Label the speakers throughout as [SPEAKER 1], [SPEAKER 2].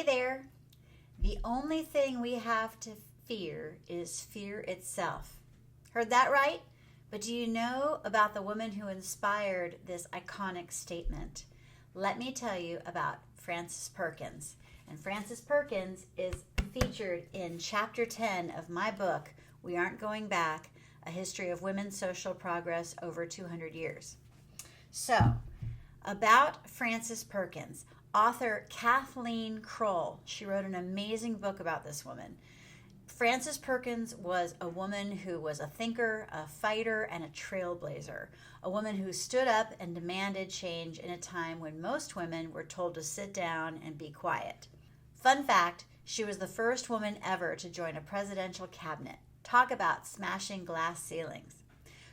[SPEAKER 1] Hey there. The only thing we have to fear is fear itself. Heard that right? But do you know about the woman who inspired this iconic statement? Let me tell you about Frances Perkins. And Frances Perkins is featured in Chapter 10 of my book, We Aren't Going Back, A History of Women's Social Progress Over 200 Years. So, about Frances Perkins, author Kathleen Krull, she wrote an amazing book about this woman. Frances Perkins was a woman who was a thinker, a fighter, and a trailblazer. A woman who stood up and demanded change in a time when most women were told to sit down and be quiet. Fun fact, she was the first woman ever to join a presidential cabinet. Talk about smashing glass ceilings.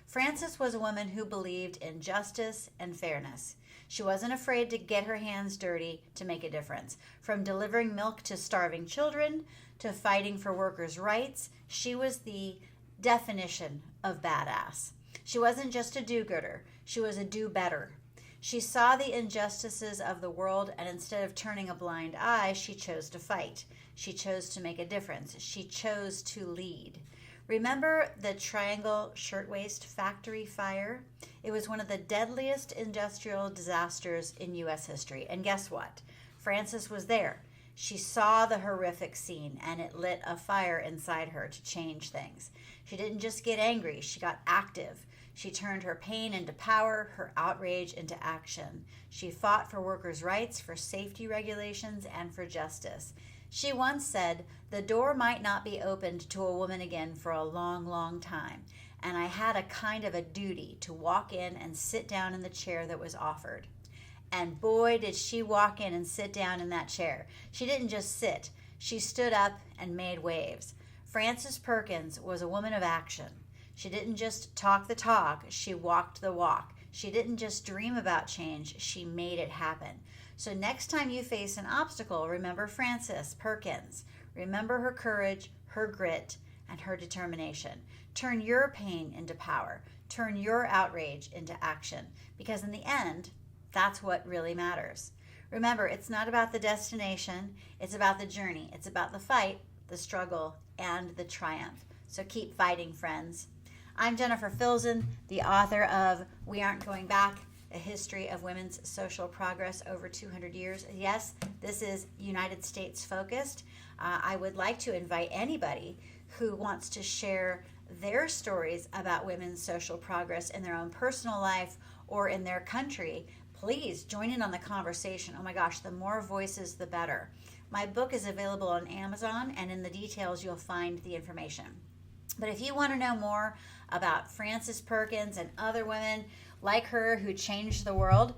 [SPEAKER 1] Frances was a woman who believed in justice and fairness. She wasn't afraid to get her hands dirty to make a difference. From delivering milk to starving children to fighting for workers' rights, she was the definition of badass. She wasn't just a do-gooder, she was a do-better. She saw the injustices of the world, and instead of turning a blind eye, she chose to fight. She chose to make a difference. She chose to lead. Remember the Triangle Shirtwaist Factory fire? It was one of the deadliest industrial disasters in U.S. history. And guess what? Frances was there. She saw the horrific scene, and it lit a fire inside her to change things. She didn't just get angry, she got active. She turned her pain into power, her outrage into action. She fought for workers' rights, for safety regulations, and for justice. She once said, "The door might not be opened to a woman again for a long, long time, and I had a kind of a duty to walk in and sit down in the chair that was offered." And boy, did she walk in and sit down in that chair. She didn't just sit. She stood up and made waves. Frances Perkins was a woman of action. She didn't just talk the talk, she walked the walk. She didn't just dream about change, she made it happen. So next time you face an obstacle, remember Frances Perkins. Remember her courage, her grit, and her determination. Turn your pain into power. Turn your outrage into action. Because in the end, that's what really matters. Remember, it's not about the destination, it's about the journey. It's about the fight, the struggle, and the triumph. So keep fighting, friends. I'm Jennifer Filzen, the author of We Aren't Going Back, A History of Women's Social Progress Over 200 Years. Yes, this is United States focused. I would like to invite anybody who wants to share their stories about women's social progress in their own personal life or in their country. Please join in on the conversation. Oh my gosh, the more voices, the better. My book is available on Amazon, and in the details you'll find the information. But if you want to know more about Frances Perkins and other women like her who changed the world,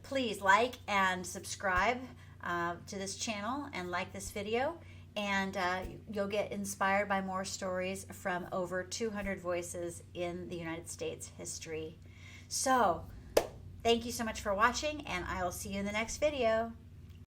[SPEAKER 1] please like and subscribe to this channel and like this video, and you'll get inspired by more stories from over 200 voices in the United States history. So, thank you so much for watching, and I will see you in the next video.